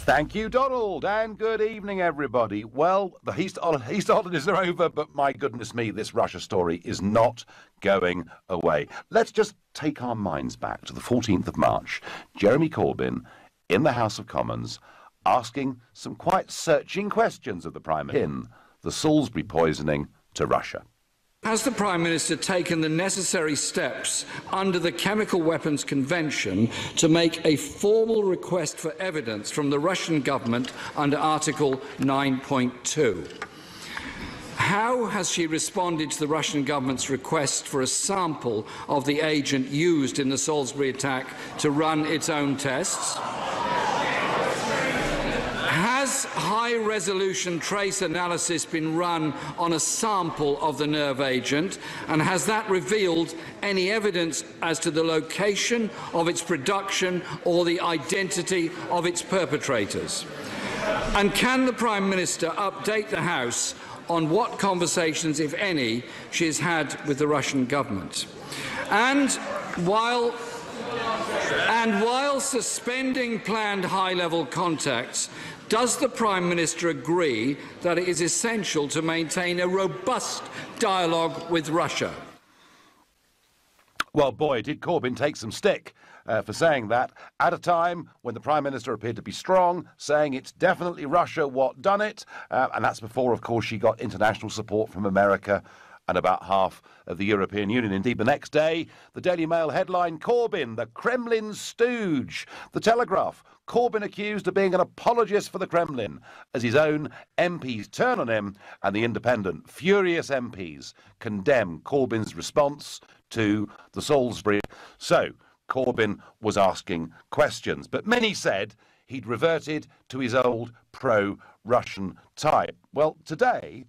Thank you, Donald, and good evening, everybody. Well, the Easter holidays are over, but my goodness me, this Russia story is not going away. Let's just take our minds back to the 14th of March. Jeremy Corbyn in the House of Commons asking some quite searching questions of the Prime Minister in the Salisbury poisoning to Russia. Has the Prime Minister taken the necessary steps under the Chemical Weapons Convention to make a formal request for evidence from the Russian government under Article 9.2? How has she responded to the Russian government's request for a sample of the agent used in the Salisbury attack to run its own tests? Has high-resolution trace analysis been run on a sample of the nerve agent, and has that revealed any evidence as to the location of its production or the identity of its perpetrators? And can the Prime Minister update the House on what conversations, if any, she has had with the Russian government? And while suspending planned high-level contacts, does the Prime Minister agree that it is essential to maintain a robust dialogue with Russia? Well, boy, did Corbyn take some stick for saying that at a time when the Prime Minister appeared to be strong, saying it's definitely Russia what done it. And that's before, of course, she got international support from America and about half of the European Union. Indeed, the next day, the Daily Mail headline, Corbyn, the Kremlin stooge. The Telegraph, Corbyn accused of being an apologist for the Kremlin as his own MPs turn on him, and the Independent, furious MPs condemn Corbyn's response to the Salisbury. So, Corbyn was asking questions, but many said he'd reverted to his old pro-Russian type. Well, today,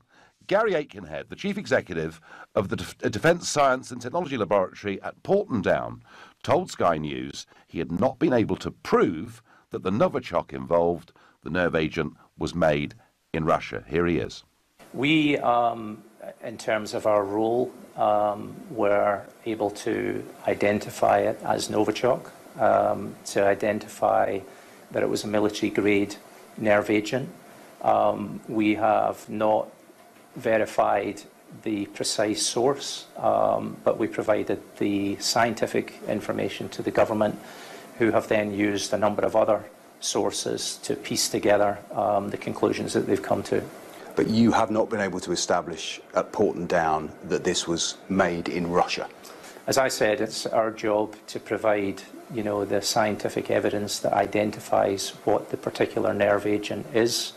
Gary Aikenhead, the chief executive of the Defence Science and Technology Laboratory at Porton Down, told Sky News he had not been able to prove that the Novichok involved, the nerve agent, was made in Russia. Here he is. We, in terms of our role, were able to identify it as Novichok, to identify that it was a military-grade nerve agent. We have not verified the precise source, but we provided the scientific information to the government, who have then used a number of other sources to piece together the conclusions that they've come to. But you have not been able to establish at Porton Down that this was made in Russia? As I said, it's our job to provide, the scientific evidence that identifies what the particular nerve agent is.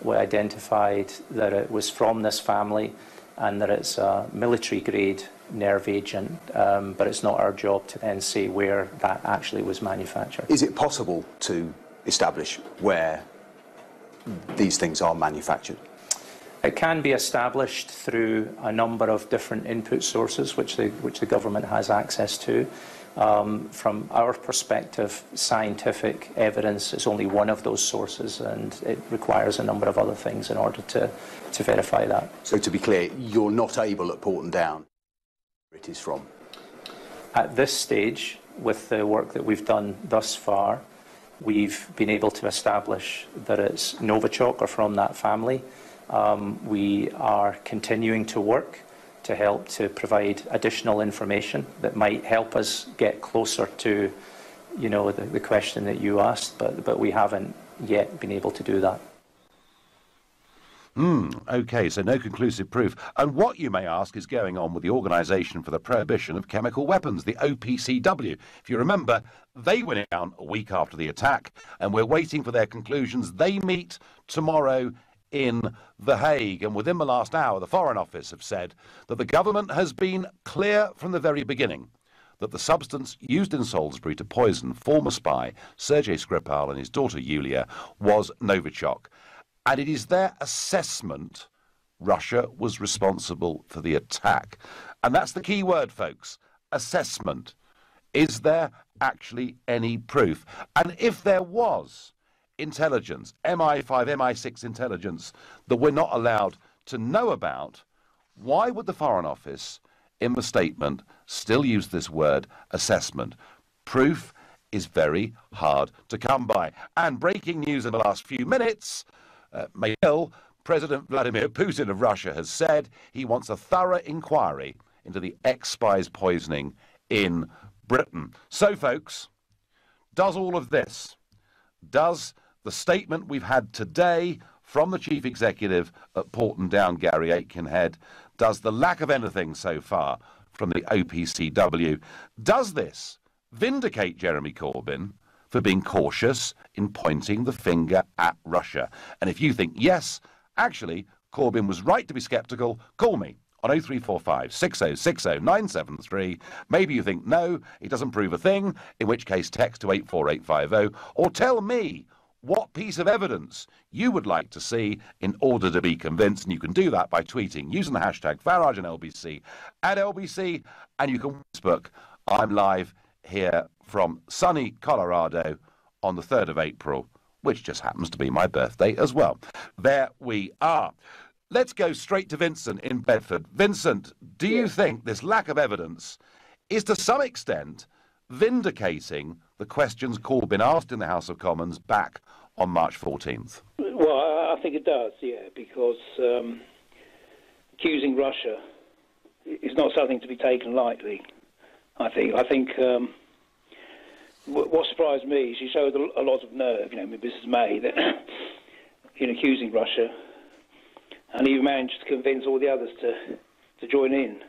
We identified that it was from this family and that it's a military-grade nerve agent, but it's not our job to then say where that actually was manufactured. Is it possible to establish where these things are manufactured? It can be established through a number of different input sources which the government has access to. From our perspective, scientific evidence is only one of those sources, and it requires a number of other things in order to verify that. So to be clear, you're not able at Porton Down where it is from? At this stage, with the work that we've done thus far, we've been able to establish that it's Novichok or from that family. We are continuing to work to help to provide additional information that might help us get closer to, the question that you asked, but we haven't yet been able to do that. OK, so no conclusive proof. And what, you may ask, is going on with the Organisation for the Prohibition of Chemical Weapons, the OPCW? If you remember, they went down a week after the attack, and we're waiting for their conclusions. They meet tomorrow in The Hague, and within the last hour, the Foreign Office have said that the government has been clear from the very beginning that the substance used in Salisbury to poison former spy Sergei Skripal and his daughter Yulia was Novichok. And it is their assessment Russia was responsible for the attack. And that's the key word, folks, assessment. Is there actually any proof? And if there was intelligence, MI5, MI6 intelligence, that we're not allowed to know about, why would the Foreign Office, in the statement, still use this word, assessment? Proof is very hard to come by. And breaking news in the last few minutes, President Vladimir Putin of Russia has said he wants a thorough inquiry into the ex-spy's poisoning in Britain. So, folks, does all of this, does the statement we've had today from the chief executive at Porton Down, Gary Aikenhead, does the lack of anything so far from the OPCW, does this vindicate Jeremy Corbyn for being cautious in pointing the finger at Russia? And if you think yes, actually, Corbyn was right to be sceptical, call me on 0345 6060 973. Maybe you think no, it doesn't prove a thing, in which case text to 84850, or tell me what piece of evidence you would like to see in order to be convinced. And you can do that by tweeting using the hashtag Farage and LBC at LBC, and you can Facebook. I'm live here from sunny Colorado on the 3rd of April, which just happens to be my birthday as well. There we are. Let's go straight to Vincent in Bedford. Vincent, do you think this lack of evidence is to some extent vindicating the questions Corbyn asked in the House of Commons back on March 14th? Well, I think it does, yeah, because accusing Russia is not something to be taken lightly, I think. What surprised me is she showed a lot of nerve, Mrs May, that in accusing Russia, and even managed to convince all the others to join in.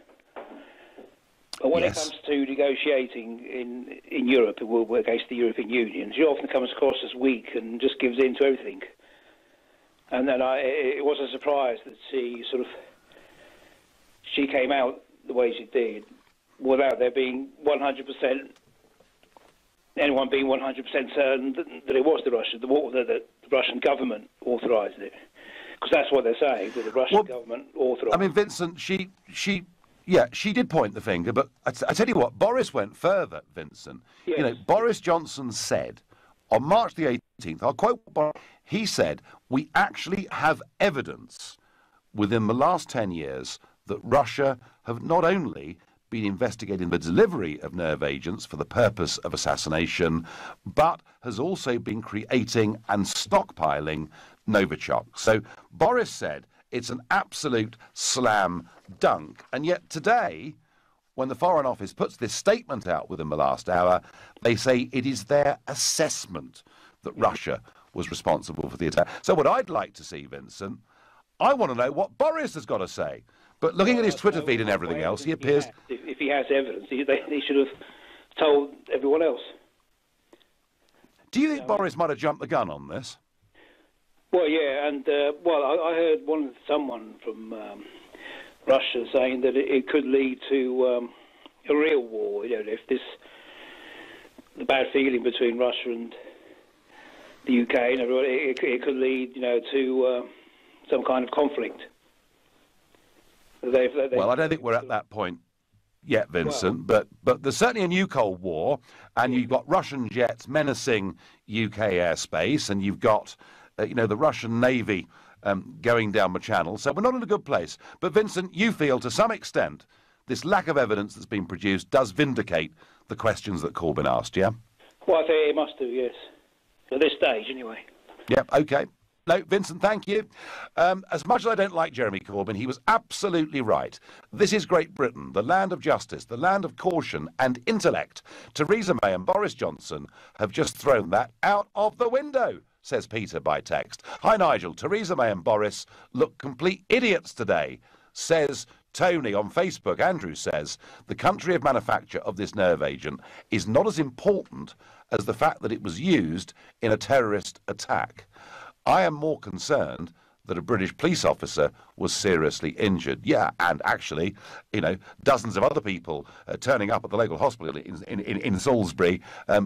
But when it comes to negotiating in Europe against the European Union, she often comes across as weak and just gives in to everything. And then it was a surprise that she came out the way she did without there being 100%, anyone being 100% certain that it was the Russian government authorised it. Because that's what they're saying, that the Russian government authorised it. I mean, Vincent, she did point the finger, but I tell you what, Boris went further, Vincent. Yes. Boris Johnson said on March the 18th, I'll quote Boris, he said, we actually have evidence within the last 10 years that Russia have not only been investigating the delivery of nerve agents for the purpose of assassination, but has also been creating and stockpiling Novichok. So Boris said it's an absolute slam dunk. And yet today, when the Foreign Office puts this statement out within the last hour, they say it is their assessment that Russia was responsible for the attack. So what I'd like to see, Vincent, I want to know what Boris has got to say. But looking at his Twitter feed and everything else, he appears... If he has evidence, he should have told everyone else. Do you think Boris might have jumped the gun on this? Well, yeah, and I heard someone from Russia saying that it could lead to a real war. If the bad feeling between Russia and the UK and everyone, it could lead, to some kind of conflict. Well, I don't think we're at that point yet, Vincent, but there's certainly a new Cold War, and you've got Russian jets menacing UK airspace, and you've got the Russian Navy going down the channel. So we're not in a good place. But, Vincent, you feel to some extent this lack of evidence that's been produced does vindicate the questions that Corbyn asked, yeah? Well, I think it must do, yes. At this stage, anyway. Yep, OK. No, Vincent, thank you. As much as I don't like Jeremy Corbyn, he was absolutely right. This is Great Britain, the land of justice, the land of caution and intellect. Theresa May and Boris Johnson have just thrown that out of the window, says Peter by text. Hi, Nigel. Theresa May and Boris look complete idiots today, says Tony on Facebook. Andrew says the country of manufacture of this nerve agent is not as important as the fact that it was used in a terrorist attack. I am more concerned that a British police officer was seriously injured. Yeah, and actually, dozens of other people turning up at the local hospital in Salisbury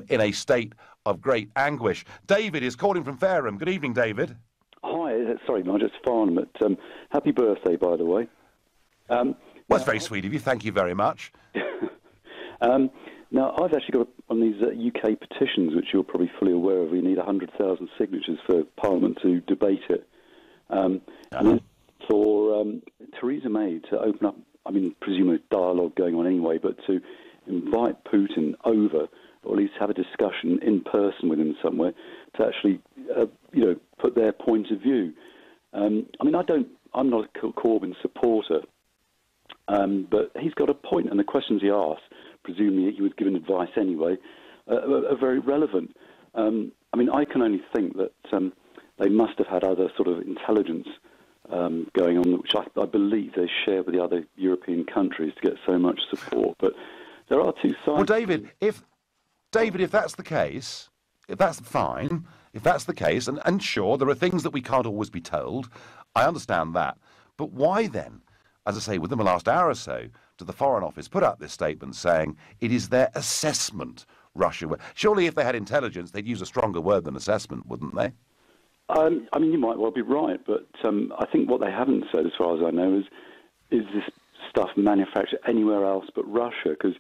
in a state of great anguish. David is calling from Fareham. Good evening, David. Hi, sorry, Nigel, it's Farnham. Happy birthday, by the way. Well, it's very sweet of you. Thank you very much. Now, I've actually got one of these UK petitions, which you're probably fully aware of. We need 100,000 signatures for Parliament to debate it. And for Theresa May to open up, presumably dialogue going on anyway, but to invite Putin over or at least have a discussion in person with him somewhere to actually, put their point of view. I'm not a Corbyn supporter, but he's got a point, and the questions he asked, presumably he was given advice anyway, are very relevant. I can only think that they must have had other sort of intelligence going on, which I believe they share with the other European countries to get so much support. But there are two sides. Well, David, if that's the case, if that's fine, if that's the case, and sure, there are things that we can't always be told, I understand that. But why then, as I say, within the last hour or so, did the Foreign Office put out this statement saying it is their assessment Russia... Surely if they had intelligence, they'd use a stronger word than assessment, wouldn't they? You might well be right, but I think what they haven't said, as far as I know, is this stuff manufactured anywhere else but Russia? Because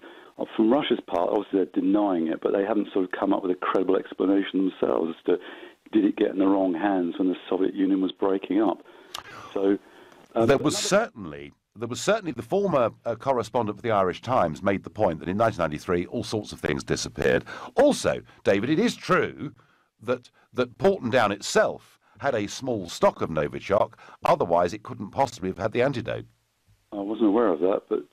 from Russia's part, obviously they're denying it, but they haven't sort of come up with a credible explanation themselves as to did it get in the wrong hands when the Soviet Union was breaking up. So there was certainly the former correspondent for the Irish Times made the point that in 1993 all sorts of things disappeared. Also, David, it is true that Portendown itself had a small stock of Novichok, otherwise it couldn't possibly have had the antidote. I wasn't aware of that, but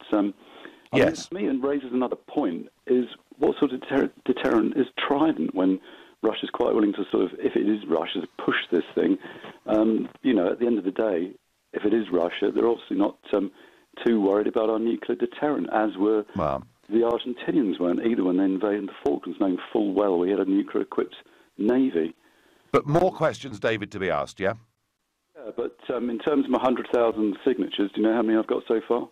yes. To me, it raises another point, is what sort of deterrent is Trident when Russia's quite willing to sort of, if it is Russia, to push this thing. At the end of the day, if it is Russia, they're obviously not too worried about our nuclear deterrent, as were the Argentinians weren't either when they invaded the Falklands, knowing full well we had a nuclear-equipped navy. But more questions, David, to be asked, yeah? Yeah, but in terms of my 100,000 signatures, do you know how many I've got so far?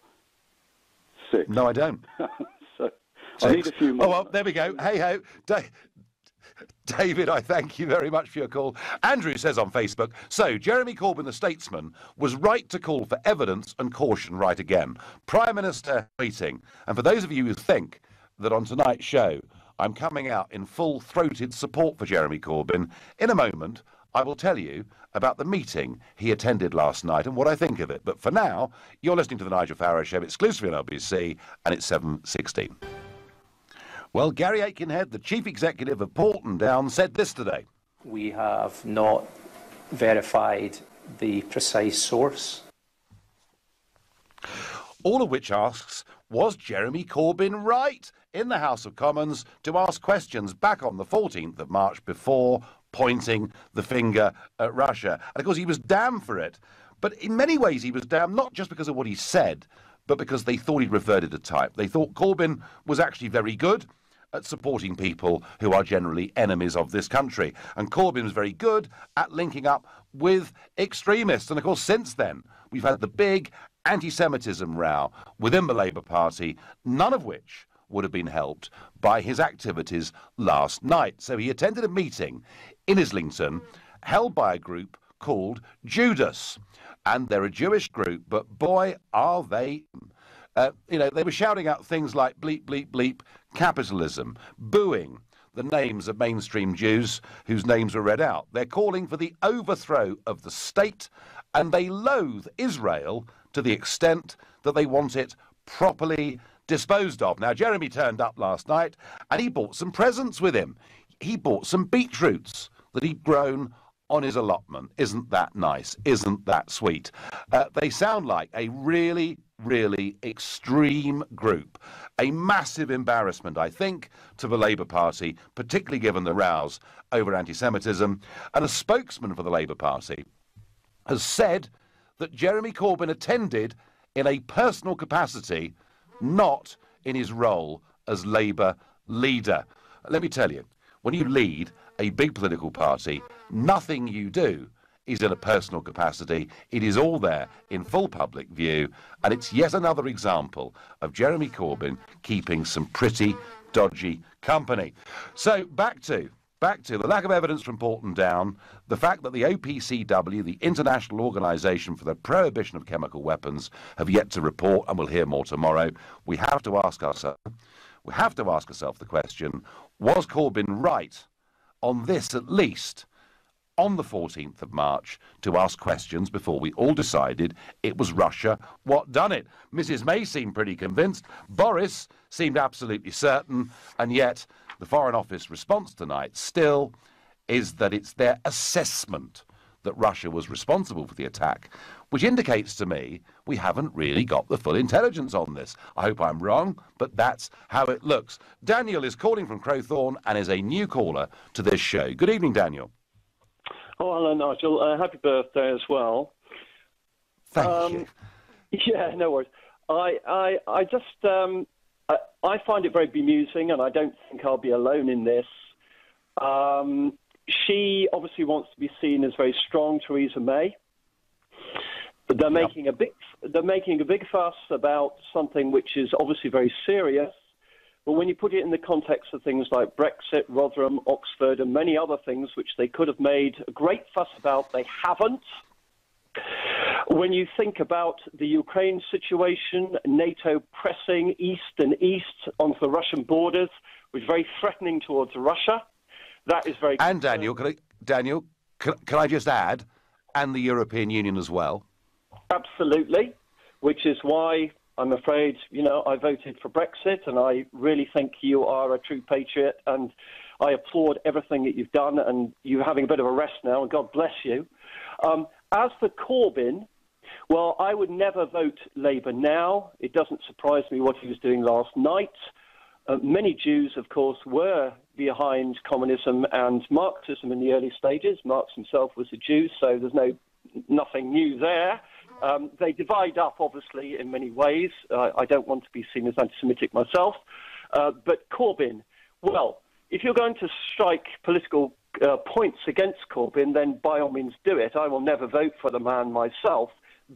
6. No, I don't. So 6. I need a few more. Oh, well, there we go. Hey-ho. David, I thank you very much for your call. Andrew says on Facebook, so Jeremy Corbyn, the statesman, was right to call for evidence and caution right again. Prime Minister tweeting. And for those of you who think that on tonight's show I'm coming out in full-throated support for Jeremy Corbyn, in a moment I will tell you about the meeting he attended last night and what I think of it. But for now, you're listening to the Nigel Farage Show exclusively on LBC, and it's 7:16. Well, Gary Aikenhead, the chief executive of Portendown, said this today. We have not verified the precise source. All of which asks, was Jeremy Corbyn right in the House of Commons to ask questions back on the 14th of March before pointing the finger at Russia? And of course, he was damned for it. But in many ways, he was damned not just because of what he said, but because they thought he'd reverted to type. They thought Corbyn was actually very good at supporting people who are generally enemies of this country. And Corbyn was very good at linking up with extremists. And of course, since then, we've had the big anti-Semitism row within the Labour Party, none of which would have been helped by his activities last night. So he attended a meeting in Islington held by a group called Judas. And they're a Jewish group, but boy, are they... they were shouting out things like bleep, bleep, bleep, capitalism, booing the names of mainstream Jews whose names were read out. They're calling for the overthrow of the state, and they loathe Israel to the extent that they want it properly disposed of. Now, Jeremy turned up last night, and he brought some presents with him. He bought some beetroots that he'd grown on his allotment. Isn't that nice? Isn't that sweet? They sound like a really, really extreme group. A massive embarrassment, I think, to the Labour Party, particularly given the rows over anti-Semitism. And a spokesman for the Labour Party has said that Jeremy Corbyn attended in a personal capacity, not in his role as Labour leader. Let me tell you, when you lead a big political party, nothing you do is in a personal capacity. It is all there in full public view, and it's yet another example of Jeremy Corbyn keeping some pretty dodgy company. So back to the lack of evidence from Portendown, the fact that the OPCW, the International Organisation for the Prohibition of Chemical Weapons, have yet to report, and we'll hear more tomorrow. We have to ask ourselves the question, was Corbyn right on this at least? on the 14th of March to ask questions before we all decided it was Russia what done it. Mrs May seemed pretty convinced. Boris seemed absolutely certain. And yet the Foreign Office response tonight still is that it's their assessment that Russia was responsible for the attack, which indicates to me we haven't really got the full intelligence on this. I hope I'm wrong, but that's how it looks. Daniel is calling from Crowthorne and is a new caller to this show. Good evening, Daniel. Oh, hello, Nigel. Happy birthday as well. Thank you. Yeah, no worries. I find it very bemusing, and I don't think I'll be alone in this. She obviously wants to be seen as very strong, Theresa May. But they're making a big fuss about something which is obviously very serious. But when you put it in the context of things like Brexit, Rotherham, Oxford, and many other things which they could have made a great fuss about, they haven't. When you think about the Ukraine situation, NATO pressing east and east onto the Russian borders, which is very threatening towards Russia, that is very... And Daniel, can I just add, and the European Union as well? Absolutely, which is why I'm afraid, I voted for Brexit, and I really think you are a true patriot, and I applaud everything that you've done, and you're having a bit of a rest now, and God bless you. As for Corbyn, well, I would never vote Labour now. It doesn't surprise me what he was doing last night. Many Jews, of course, were behind communism and Marxism in the early stages. Marx himself was a Jew, so there's nothing new there. They divide up, obviously, in many ways. I don't want to be seen as anti-Semitic myself. But Corbyn, well, if you're going to strike political points against Corbyn, then by all means do it. I will never vote for the man myself,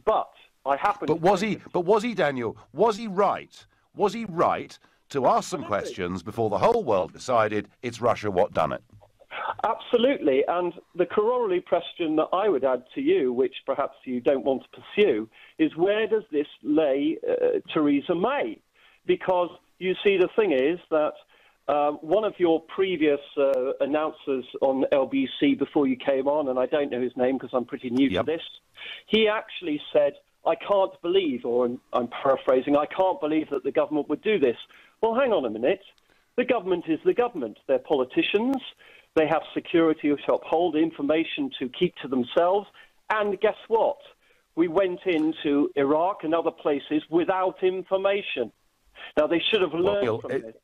but I happen to... But was he, Daniel, was he right? Was he right to ask some questions before the whole world decided it's Russia what done it? Absolutely, and the corollary question that I would add to you, which perhaps you don't want to pursue, is where does this lay Theresa May? Because you see, the thing is that one of your previous announcers on LBC before you came on, and I don't know his name because I'm pretty new to this, he actually said, I can't believe, or I'm paraphrasing, I can't believe that the government would do this. Well, hang on a minute. The government is the government. They're politicians. They have security to uphold, information to keep to themselves. And guess what? We went into Iraq and other places without information. Now, they should have learned from this.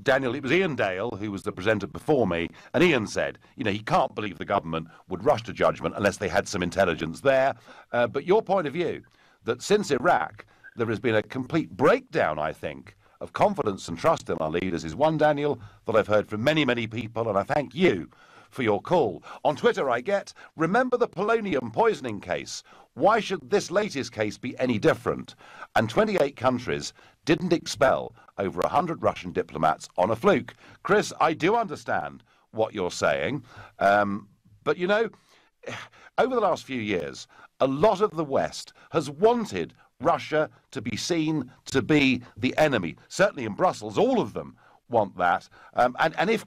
Daniel, it was Ian Dale, who was the presenter before me, and Ian said, he can't believe the government would rush to judgment unless they had some intelligence there. But your point of view, that since Iraq, there has been a complete breakdown, I think, of confidence and trust in our leaders is one, Daniel, that I've heard from many, many people, and I thank you for your call. On Twitter I get, remember the polonium poisoning case? Why should this latest case be any different? And 28 countries didn't expel over 100 Russian diplomats on a fluke. Chris, I do understand what you're saying, but over the last few years, a lot of the West has wanted Russia to be seen to be the enemy. Certainly in Brussels, all of them want that. And if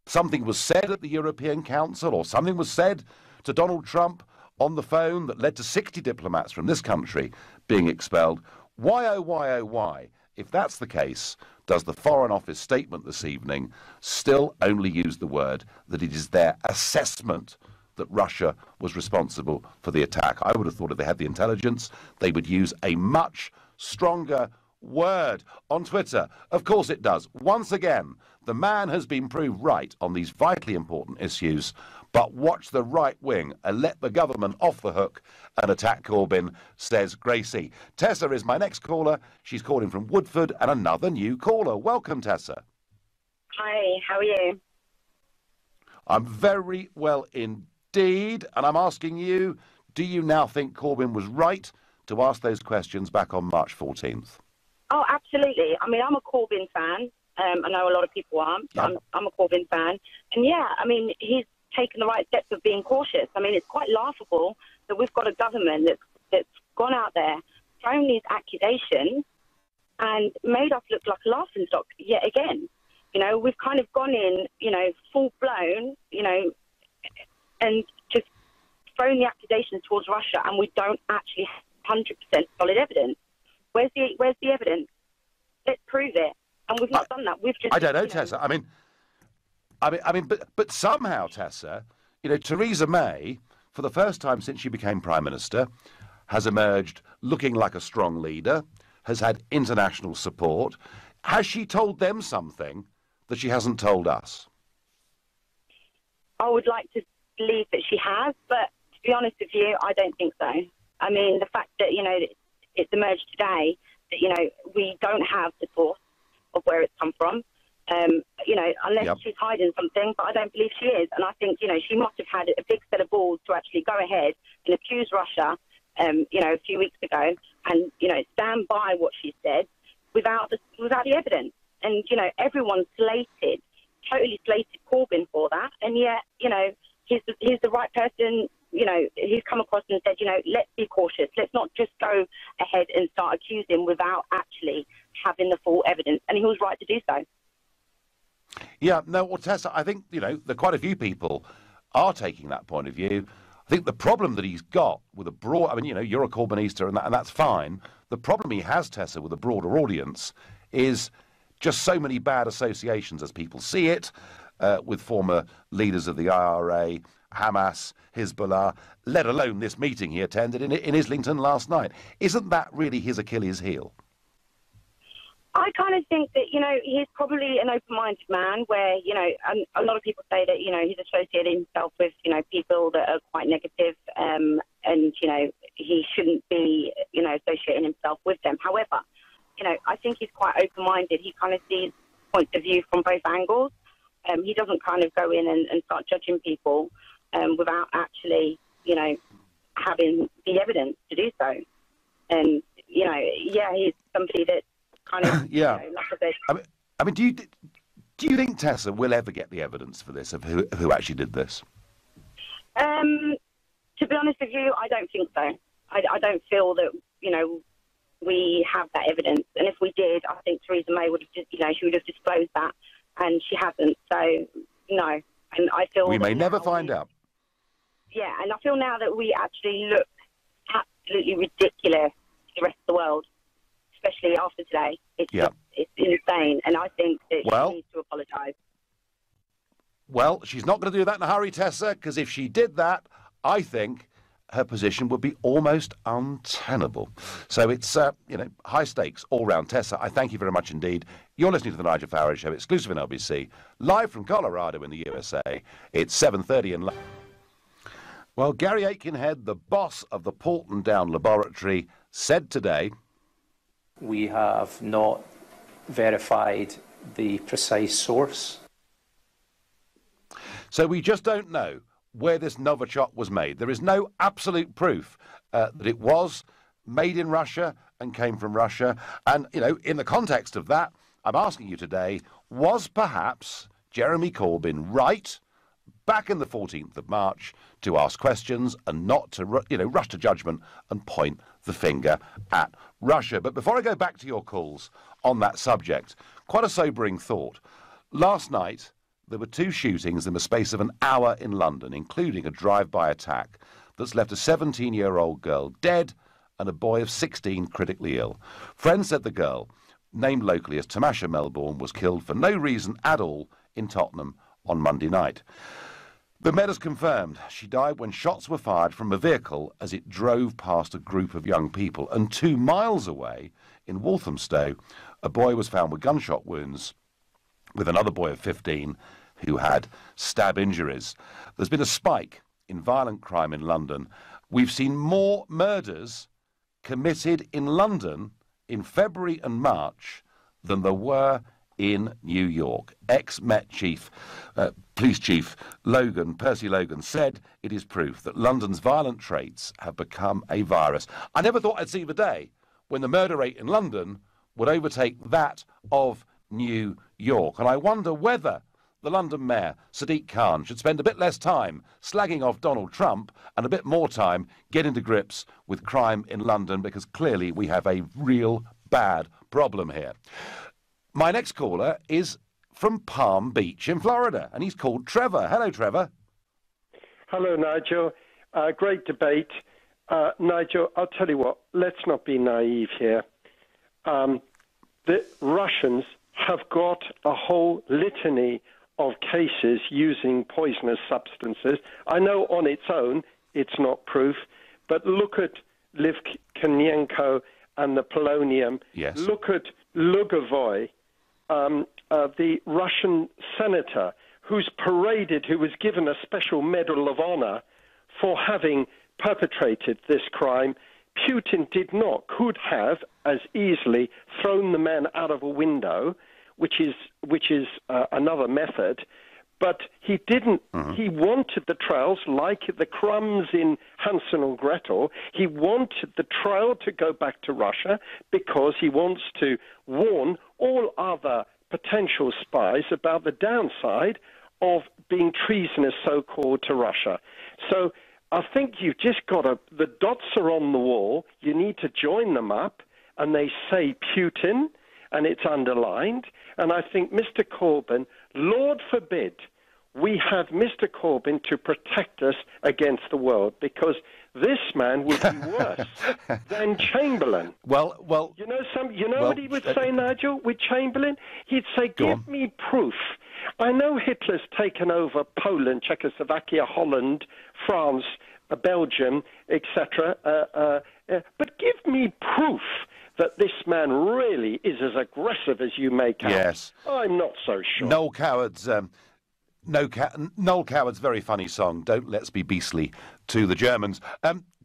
something was said at the European Council or something was said to Donald Trump on the phone that led to 60 diplomats from this country being expelled, why, if that's the case, does the Foreign Office statement this evening still only use the word that it is their assessment that Russia was responsible for the attack? I would have thought if they had the intelligence, they would use a much stronger word. On Twitter, of course it does. Once again, the man has been proved right on these vitally important issues, but watch the right wing and let the government off the hook and attack Corbyn, says Gracie. Tessa is my next caller. She's calling from Woodford, and another new caller. Welcome, Tessa. Hi, how are you? I'm very well indeed, and I'm asking you, do you now think Corbyn was right to ask those questions back on March 14th? Oh, absolutely. I mean, I'm a Corbyn fan. I know a lot of people aren't, but I'm a Corbyn fan. And yeah, I mean, he's taken the right steps of being cautious. I mean, it's quite laughable that we've got a government that's gone out there, thrown these accusations, and made us look like a laughingstock yet again. We've kind of gone in, full blown, and just throwing the accusations towards Russia, and we don't actually have 100% solid evidence. Where's the evidence? Let's prove it. And we've not done that. We've just. I don't know, Tessa. But somehow, Tessa, Theresa May, for the first time since she became Prime Minister, has emerged looking like a strong leader, has had international support. Has she told them something that she hasn't told us? I would like to believe that she has, but to be honest with you, I don't think so. I mean, the fact that, it's emerged today that, we don't have the source of where it's come from, unless she's hiding something, but I don't believe she is. And I think, she must have had a big set of balls to actually go ahead and accuse Russia, a few weeks ago and, stand by what she said without the evidence. And, everyone totally slated Corbyn for that. And yet, he's the right person. He's come across and said, let's be cautious. Let's not just go ahead and start accusing without actually having the full evidence. And he was right to do so. Yeah, no, well, Tessa, I think, there are quite a few people are taking that point of view. I think the problem that he's got with a broad, you're a Corbynista and that's fine. The problem he has, Tessa, with a broader audience is just so many bad associations as people see it, with former leaders of the IRA, Hamas, Hezbollah, let alone this meeting he attended in Islington last night. Isn't that really his Achilles heel? I kind of think that, he's probably an open-minded man where, and a lot of people say that, he's associated himself with, people that are quite negative, and, he shouldn't be, associating himself with them. However, I think he's quite open-minded. He kind of sees points of view from both angles. He doesn't kind of go in and start judging people without actually, having the evidence to do so. And, he's somebody that kind of, like I said. Do you think, Tessa, we'll ever get the evidence for this, of who actually did this? To be honest with you, I don't think so. I don't feel that, we have that evidence. And if we did, I think Theresa May would have just, she would have disclosed that. And she hasn't. So, no. And I feel we may never find out. Yeah, and I feel now that we actually look absolutely ridiculous to the rest of the world, especially after today. It's insane. And I think that she needs to apologise. Well, she's not going to do that in a hurry, Tessa, because if she did that, I think her position would be almost untenable. So it's, high stakes all round. Tessa, I thank you very much indeed. You're listening to the Nigel Farage Show, exclusive in LBC, live from Colorado in the USA. It's 7:30 in London. Well, Gary Aikenhead, the boss of the Porton Down Laboratory, said today, we have not verified the precise source. So we just don't know where this Novichok was made. There is no absolute proof that it was made in Russia and came from Russia. And, in the context of that, I'm asking you today, was perhaps Jeremy Corbyn right back in the 14th of March to ask questions and not to, rush to judgment and point the finger at Russia? But before I go back to your calls on that subject, quite a sobering thought. Last night, there were 2 shootings in the space of an hour in London, including a drive-by attack that's left a 17-year-old girl dead and a boy of 16 critically ill. Friends said the girl, named locally as Tamasha Melbourne, was killed for no reason at all in Tottenham on Monday night. The medics confirmed she died when shots were fired from a vehicle as it drove past a group of young people. And 2 miles away, in Walthamstow, a boy was found with gunshot wounds, with another boy of 15 who had stab injuries. There's been a spike in violent crime in London. We've seen more murders committed in London in February and March than there were in New York. Ex-Met Police Chief Percy Logan, said it is proof that London's violent traits have become a virus. I never thought I'd see the day when the murder rate in London would overtake that of New York. And I wonder whether the London Mayor, Sadiq Khan, should spend a bit less time slagging off Donald Trump and a bit more time getting to grips with crime in London, because clearly we have a real bad problem here. My next caller is from Palm Beach in Florida, and he's called Trevor. Hello, Trevor. Hello, Nigel. Great debate. Nigel, I'll tell you what, let's not be naive here. The Russians have got a whole litany of cases using poisonous substances. I know on its own it's not proof, but look at Litvinenko and the polonium. Yes. Look at Lugovoy, the Russian senator who was given a special Medal of Honor for having perpetrated this crime. Putin could have as easily thrown the man out of a window, which is another method, but he didn't. He wanted the trials, like the crumbs in Hansel and Gretel. He wanted the trial to go back to Russia because he wants to warn all other potential spies about the downside of being treasonous, so-called, to Russia. So I think you've just got to, the dots are on the wall, you need to join them up, and they say Putin, and it's underlined, and I think Mr. Corbyn, Lord forbid, we have Mr. Corbyn to protect us against the world, because this man would be worse than Chamberlain. Well, you know what he would say, Nigel, with Chamberlain? He'd say, give me proof. I know Hitler's taken over Poland, Czechoslovakia, Holland, France, Belgium, etc., but give me proof that this man really is as aggressive as you make out. Yes. I'm not so sure. Noel Coward's very funny song, Don't Let's Be Beastly, to the Germans.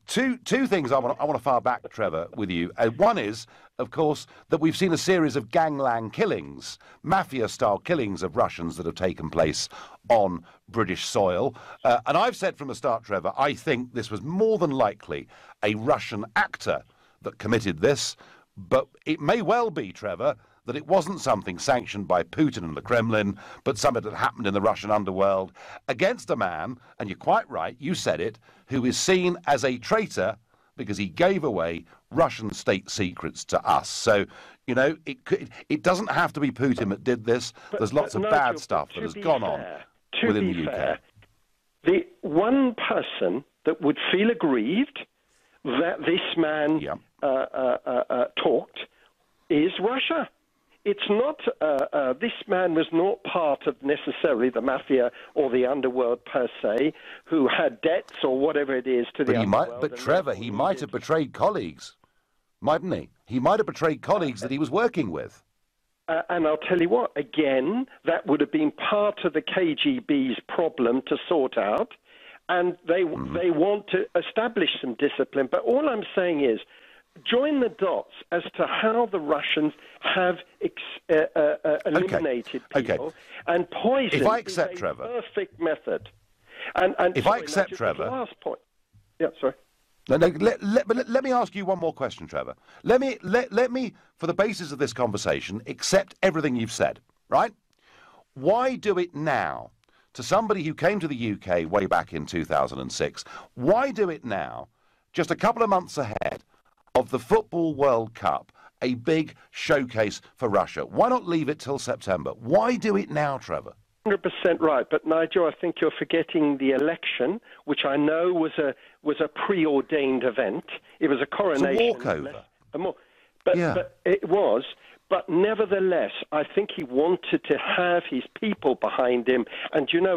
Two things I want to fire back, Trevor, with you. One is, of course, that we've seen a series of gangland killings, mafia-style killings of Russians that have taken place on British soil. And I've said from the start, Trevor, I think this was more than likely a Russian actor that committed this. But it may well be, Trevor, that it wasn't something sanctioned by Putin and the Kremlin, but something that happened in the Russian underworld against a man, and you're quite right, you said it, who is seen as a traitor because he gave away Russian state secrets to us. So, you know, it doesn't have to be Putin that did this. There's lots of bad stuff that has gone on within the UK. The one person that would feel aggrieved that this man talked is Russia. It's not, this man was not part of necessarily the mafia or the underworld per se, who had debts or whatever it is to the underworld. But Trevor, he might have betrayed colleagues, mightn't he? He might have betrayed colleagues that he was working with. And I'll tell you what, again, that would have been part of the KGB's problem to sort out, and they want to establish some discipline. But all I'm saying is, join the dots as to how the Russians have eliminated people, and poison is a perfect method. And if I accept, Trevor, last point. Yeah, sorry. No, let me ask you one more question, Trevor. Let me, for the basis of this conversation, accept everything you've said, right? Why do it now? To somebody who came to the UK way back in 2006, why do it now, just a couple of months ahead of the Football World Cup, a big showcase for Russia? Why not leave it till September? Why do it now, Trevor? 100% right, but Nigel, I think you're forgetting the election, which I know was a preordained event. It was a coronation. It's a walkover. But it was. But nevertheless, I think he wanted to have his people behind him. And you know,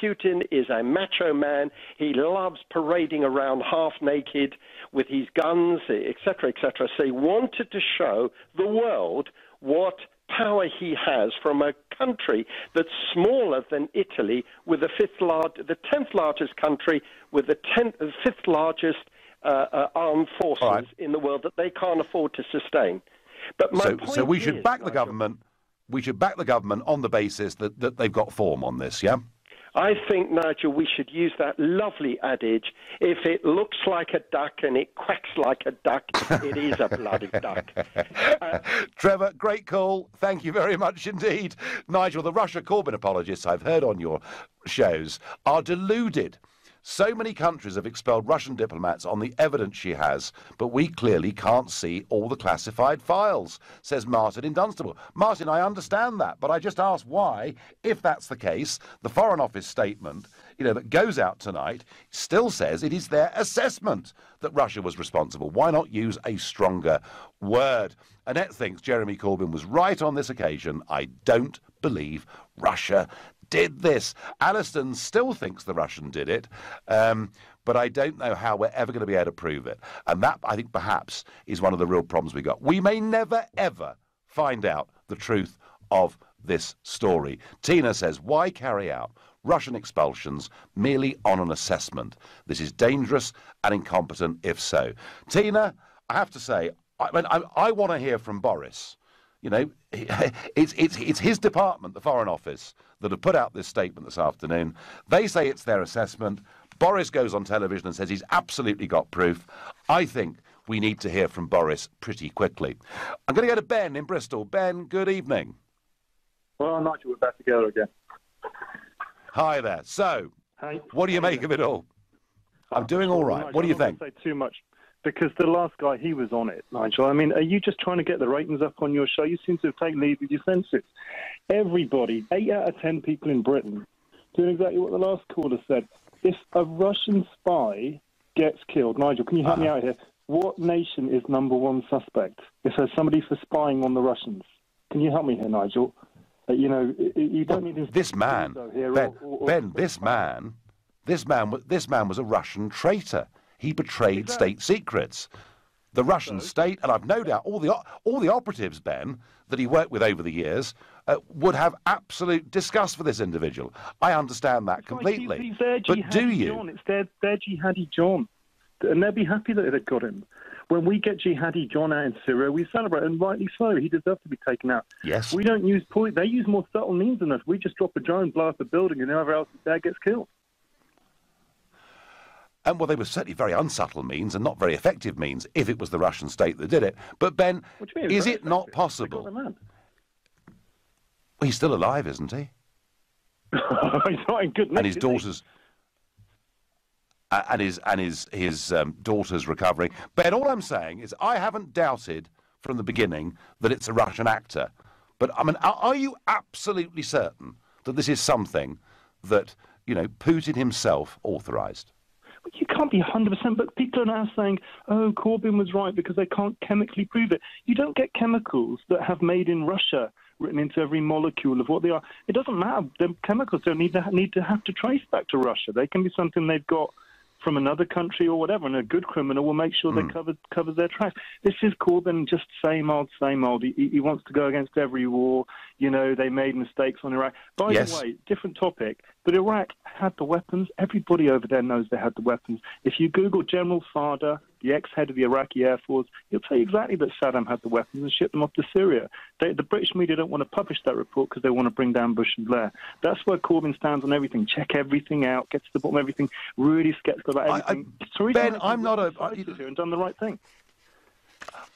Putin is a macho man. He loves parading around half naked with his guns, etc., etc. So he wanted to show the world what power he has from a country that's smaller than Italy, with the 10th largest country, with the 5th largest armed forces in the world that they can't afford to sustain. But so we should back the government. We should back the government on the basis that they've got form on this. Yeah. I think, Nigel, we should use that lovely adage: if it looks like a duck and it quacks like a duck, it is a bloody duck. Trevor, great call. Thank you very much indeed. Nigel, the Russia Corbyn apologists I've heard on your shows are deluded So many countries have expelled Russian diplomats on the evidence she has, but we clearly can't see all the classified files, says Martin in Dunstable. Martin, I understand that, but I just ask why, if that's the case, the Foreign Office statement, that goes out tonight still says it is their assessment that Russia was responsible. Why not use a stronger word? Annette thinks Jeremy Corbyn was right on this occasion. I don't believe Russia did this. Alliston still thinks the Russian did it, but I don't know how we're ever going to be able to prove it. And that, I think, perhaps is one of the real problems we got. We may never, ever find out the truth of this story. Tina says, why carry out Russian expulsions merely on an assessment? This is dangerous and incompetent if so. Tina, I have to say, I want to hear from Boris. It's his department, the Foreign Office, that have put out this statement this afternoon. They say it's their assessment. Boris goes on television and says he's absolutely got proof. I think we need to hear from Boris pretty quickly. I'm going to go to Ben in Bristol. Ben, good evening. Well, Nigel, we're back together again. Hi there. So, what do you make of it all? I'm doing all right. What do you think? I don't say too much, because the last guy, he was on it, Nigel. I mean, are you just trying to get the ratings up on your show? You seem to have taken leave with your senses. Everybody, 8 out of 10 people in Britain, doing exactly what the last caller said. If a Russian spy gets killed, Nigel, can you help me out here? What nation is number one suspect if there's somebody for spying on the Russians? Can you help me here, Nigel? You don't need this man, Ben. This man was a Russian traitor. He betrayed state secrets. The Russian state, and I've no doubt all the operatives, Ben, that he worked with over the years, would have absolute disgust for this individual. I understand that completely. He's their but do you? John. It's their jihadi John, and they'll be happy that they've got him. When we get jihadi John out in Syria, we celebrate, and rightly so. He deserves to be taken out. Yes. We don't use poison. They use more subtle means than us. We just drop a drone, blow up a building, and whoever else is there gets killed. And well, they were certainly very unsubtle means and not very effective means if it was the Russian state that did it. But Ben, is it not possible? Well, he's still alive, isn't he? He's not in good nick, and his daughters. And his daughter's recovering. Ben, all I'm saying is I haven't doubted from the beginning that it's a Russian actor. But, I mean, are you absolutely certain that this is something that, Putin himself authorised? You can't be 100%, but people are now saying, oh, Corbyn was right because they can't chemically prove it. You don't get chemicals that have made in Russia written into every molecule of what they are. It doesn't matter. The chemicals don't need to have to trace back to Russia. They can be something they've got from another country or whatever, and a good criminal will make sure they covers their tracks. This is Corbyn, just same old, same old. He wants to go against every war. They made mistakes on Iraq. By the way, different topic, but Iraq had the weapons. Everybody over there knows they had the weapons. If you Google General Fada, the ex-head of the Iraqi Air Force, he'll tell you exactly that Saddam had the weapons and shipped them off to Syria. The British media don't want to publish that report because they want to bring down Bush and Blair. That's where Corbyn stands on everything. Check everything out, get to the bottom of everything, really skeptical about everything. Ben, I'm not and done the right thing.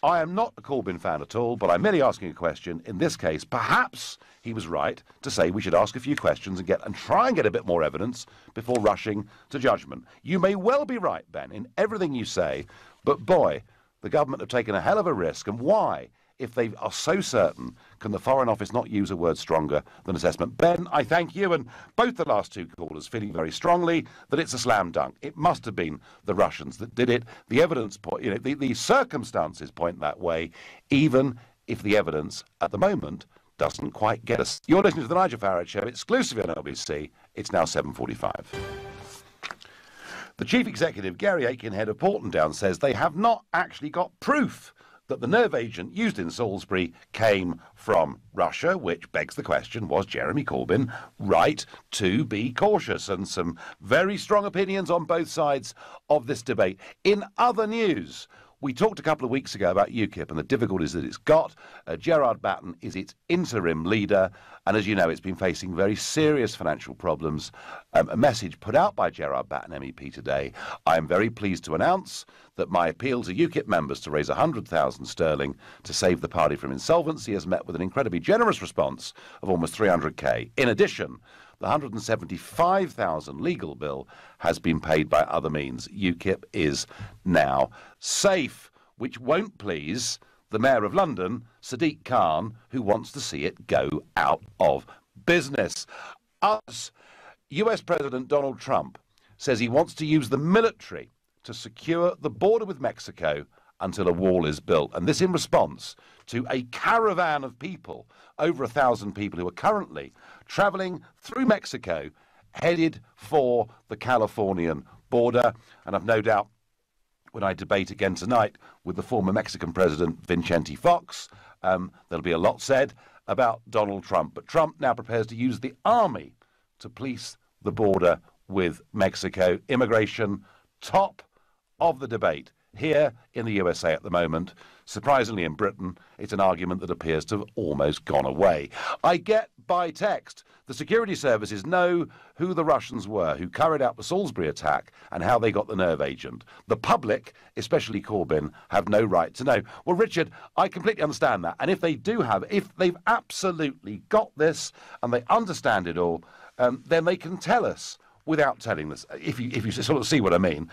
I am not a Corbyn fan at all, but I'm merely asking a question. In this case, perhaps he was right to say we should ask a few questions and try and get a bit more evidence before rushing to judgment. You may well be right, Ben, in everything you say, but boy, the government have taken a hell of a risk. And why, if they are so certain, can the Foreign Office not use a word stronger than assessment? Ben, I thank you, and both the last two callers feeling very strongly that it's a slam dunk. It must have been the Russians that did it. The evidence, the circumstances point that way, even if the evidence at the moment doesn't quite get us. You're listening to the Nigel Farage Show, exclusively on LBC. It's now 7:45. The chief executive, Gary Aitken, head of Porton Down, says they have not actually got proof that the nerve agent used in Salisbury came from Russia, which begs the question, was Jeremy Corbyn right to be cautious? And some very strong opinions on both sides of this debate. In other news, we talked a couple of weeks ago about UKIP and the difficulties that it's got. Gerard Batten is its interim leader, and as you know, it's been facing very serious financial problems. A message put out by Gerard Batten, MEP, today. I am very pleased to announce that my appeal to UKIP members to raise 100,000 sterling to save the party from insolvency has met with an incredibly generous response of almost 300k. In addition, The 175,000 legal bill has been paid by other means. UKIP is now safe, which won't please the Mayor of London, Sadiq Khan, who wants to see it go out of business. US President Donald Trump says he wants to use the military to secure the border with Mexico until a wall is built. And this in response to a caravan of people, over 1,000 people who are currently travelling through Mexico, headed for the Californian border. And I've no doubt when I debate again tonight with the former Mexican president, Vicente Fox, there'll be a lot said about Donald Trump. But Trump now prepares to use the army to police the border with Mexico. Immigration, top of the debate here in the USA at the moment. Surprisingly, in Britain, it's an argument that appears to have almost gone away. I get by text the security services know who the Russians were who carried out the Salisbury attack and how they got the nerve agent. The public, especially Corbyn, have no right to know. Well, Richard, I completely understand that. And if they do have, if they've absolutely got this and they understand it all, then they can tell us without telling us, if you sort of see what I mean.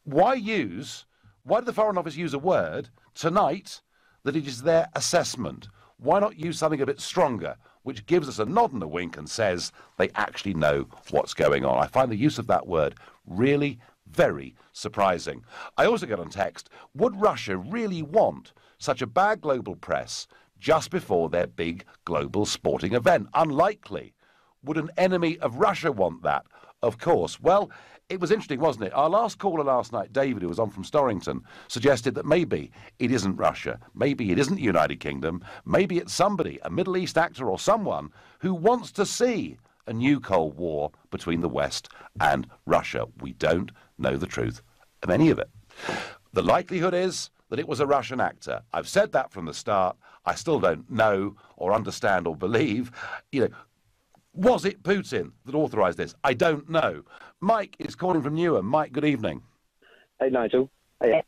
Why did the Foreign Office use a word tonight that it is their assessment? Why not use something a bit stronger, which gives us a nod and a wink and says they actually know what's going on? I find the use of that word really very surprising. I also get on text, would Russia really want such a bad global press just before their big global sporting event? Unlikely. Would an enemy of Russia want that? Of course. Well, it was interesting, wasn't it? Our last caller last night, David, who was on from Storrington, suggested that maybe it isn't Russia. Maybe it isn't the United Kingdom. Maybe it's somebody, a Middle East actor or someone, who wants to see a new Cold War between the West and Russia. We don't know the truth of any of it. The likelihood is that it was a Russian actor. I've said that from the start. I still don't know or understand or believe. Was it Putin that authorised this? I don't know. Mike is calling from Newham. Mike, good evening. Hey, Nigel. Hey.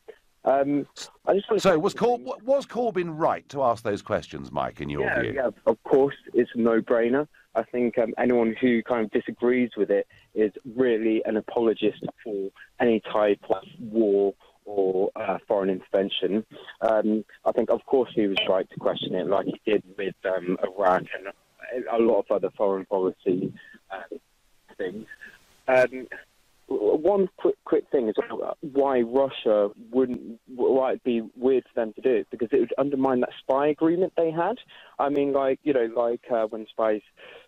So was Corbyn right to ask those questions, Mike, in your view? Yeah, of course. It's a no-brainer. I think anyone who kind of disagrees with it is really an apologist for any type of war or foreign intervention. I think, of course, he was right to question it like he did with Iraq and a lot of other foreign policy things. One quick thing is why Russia why it'd be weird for them to do it, because it would undermine that spy agreement they had. I mean, when spies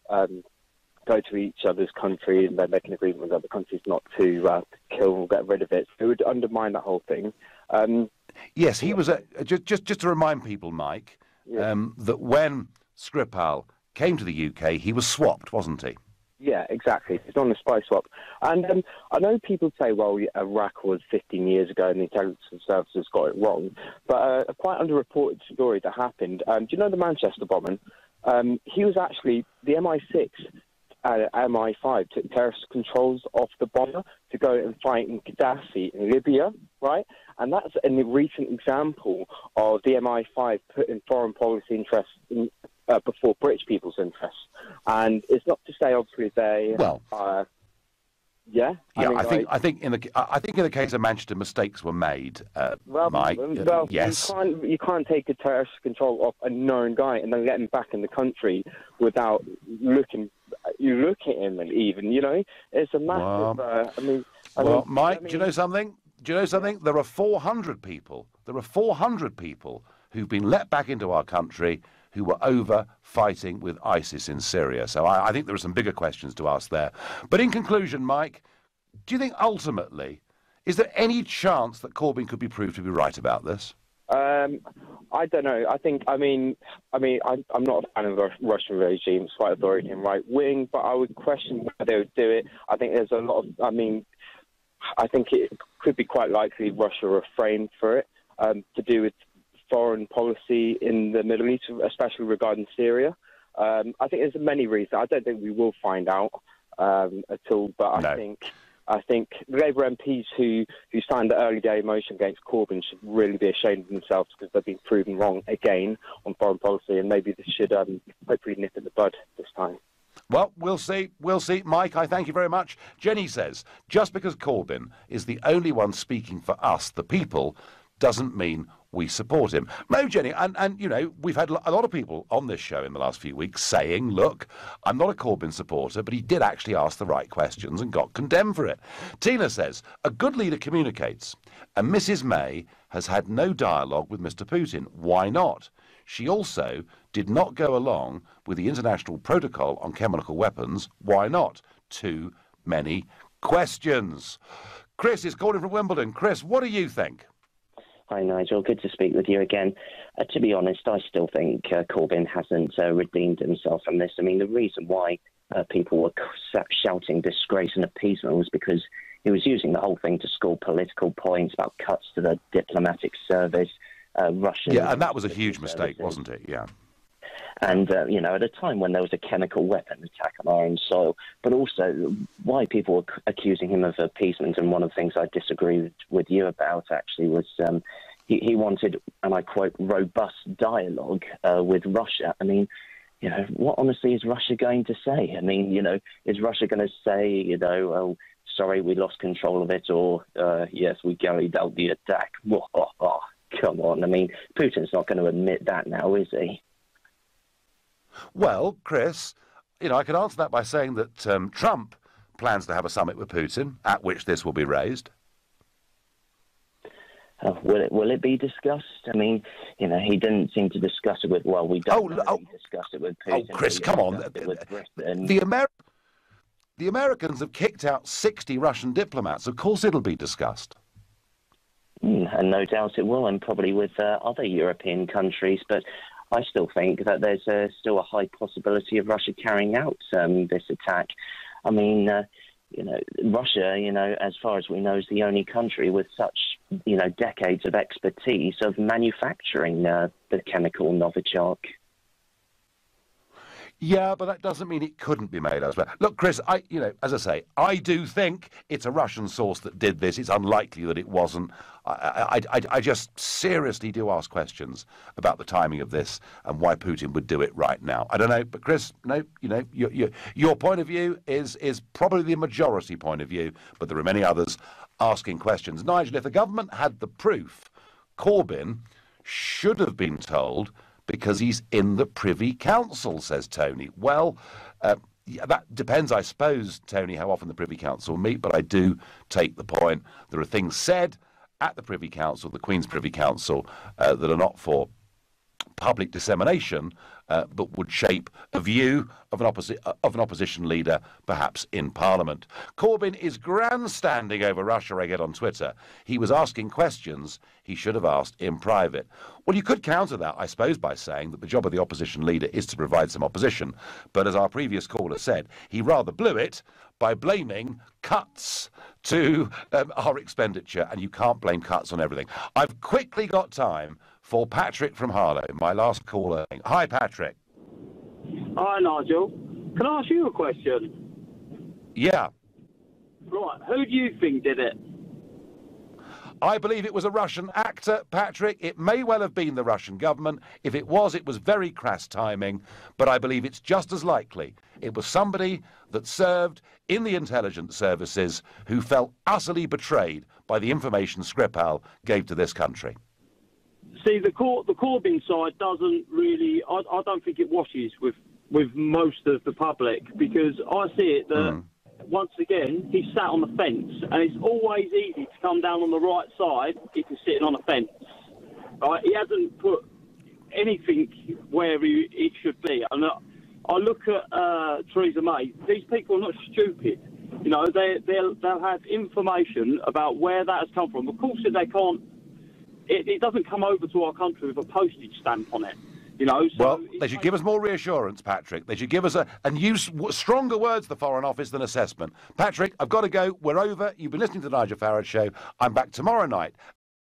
go to each other's country and they make an agreement with other countries not to kill or get rid of it, it would undermine that whole thing. Yes, he was just to remind people, Mike, that when Skripal came to the UK, he was swapped, wasn't he? Yeah, exactly. He's on a spy swap. And I know people say, well, Iraq was 15 years ago and the intelligence services got it wrong, but a quite underreported story that happened. Do you know the Manchester bombing? He was actually, the MI6, MI5 took terrorist controls off the bomber to go and fight in Gaddafi in Libya, right? And that's a recent example of the MI5 putting foreign policy interests before British people's interests. And it's not to say, obviously, they... Well... I think in the case of Manchester, mistakes were made, Mike. Yes. You can't take a terrorist control off a known guy and then let him back in the country without looking... You look at him and even, it's a massive... Mike, do you know something? There are 400 people. Who've been let back into our country who were over fighting with ISIS in Syria. So I think there are some bigger questions to ask there. But in conclusion, Mike, do you think ultimately, is there any chance that Corbyn could be proved to be right about this? I don't know. I'm not a fan of the Russian regime. It's quite authoritarian right wing, but I would question why they would do it. I think there's a lot of, I think it could be quite likely Russia refrained for it to do with foreign policy in the Middle East, especially regarding Syria. I think there's many reasons. I don't think we will find out at all, but I think the Labour MPs who signed the early day motion against Corbyn should really be ashamed of themselves because they've been proven wrong again on foreign policy, and maybe they should hopefully nip in the bud this time. Well, we'll see. We'll see. Mike, I thank you very much. Jenny says, just because Corbyn is the only one speaking for us, the people, doesn't mean we support him. No, Jenny, and you know, we've had a lot of people on this show in the last few weeks saying, look, I'm not a Corbyn supporter, but he did actually ask the right questions and got condemned for it. Tina says, a good leader communicates, and Mrs May has had no dialogue with Mr Putin. Why not? She also did not go along with the international protocol on chemical weapons. Why not? Too many questions. Chris is calling from Wimbledon. Chris, what do you think? Hi, Nigel. Good to speak with you again. To be honest, I still think Corbyn hasn't redeemed himself from this. I mean, the reason why people were shouting disgrace and appeasement was because he was using the whole thing to score political points about cuts to the diplomatic service, Russian... Yeah, and that was a huge mistake, wasn't it? Yeah. And, you know, at a time when there was a chemical weapon attack on our own soil, but also why people were accusing him of appeasement, and one of the things I disagreed with you about, actually, was he wanted, and I quote, robust dialogue with Russia. I mean, you know, what honestly is Russia going to say? I mean, you know, is Russia going to say, you know, oh, sorry, we lost control of it, or, yes, we carried out the attack? Come on. I mean, Putin's not going to admit that now, is he? Well, Chris, you know, I could answer that by saying that Trump plans to have a summit with Putin, at which this will be raised. Will it be discussed? I mean, you know, he didn't seem to discuss it with, well, we don't discuss it with Putin. Oh, Chris, come on. The Americans have kicked out 60 Russian diplomats. Of course it'll be discussed. And no doubt it will, and probably with other European countries, but I still think that there's still a high possibility of Russia carrying out this attack. I mean, you know, Russia, you know, as far as we know, is the only country with such, you know, decades of expertise of manufacturing the chemical Novichok. Yeah, but that doesn't mean it couldn't be made elsewhere. Look, Chris, you know, as I say, I do think it's a Russian source that did this. It's unlikely that it wasn't. I just seriously do ask questions about the timing of this and why Putin would do it right now. I don't know, but Chris, no, you know, your point of view is probably the majority point of view, but there are many others asking questions. Nigel, if the government had the proof, Corbyn should have been told because he's in the Privy Council, says Tony. Well, yeah, that depends, I suppose, Tony, how often the Privy Council meet, but I do take the point. There are things said at the Privy Council, the Queen's Privy Council, that are not for public dissemination, but would shape a view of an opposition leader, perhaps in Parliament. Corbyn is grandstanding over Russia, I get on Twitter. He was asking questions he should have asked in private. Well, you could counter that, I suppose, by saying that the job of the opposition leader is to provide some opposition. But as our previous caller said, he rather blew it by blaming cuts to our expenditure, and you can't blame cuts on everything. I've quickly got time for Patrick from Harlow, my last caller. Hi, Patrick. Hi, Nigel. Can I ask you a question? Yeah. Right, who do you think did it? I believe it was a Russian actor, Patrick. It may well have been the Russian government. If it was very crass timing. But I believe it's just as likely it was somebody that served in the intelligence services who felt utterly betrayed by the information Skripal gave to this country. See, the Corbyn side doesn't really... I don't think it washes with most of the public, because I see it that... Once again, he's sat on the fence, and it's always easy to come down on the right side if you're sitting on a fence. Right? He hasn't put anything where it should be. And I look at Theresa May. These people are not stupid. You know, they'll have information about where that has come from. Of course, they can't. It doesn't come over to our country with a postage stamp on it. You know, so well, they should give us more reassurance, Patrick. They should give us and use stronger words, the Foreign Office, than assessment. Patrick, I've got to go. We're over. You've been listening to the Nigel Farage Show. I'm back tomorrow night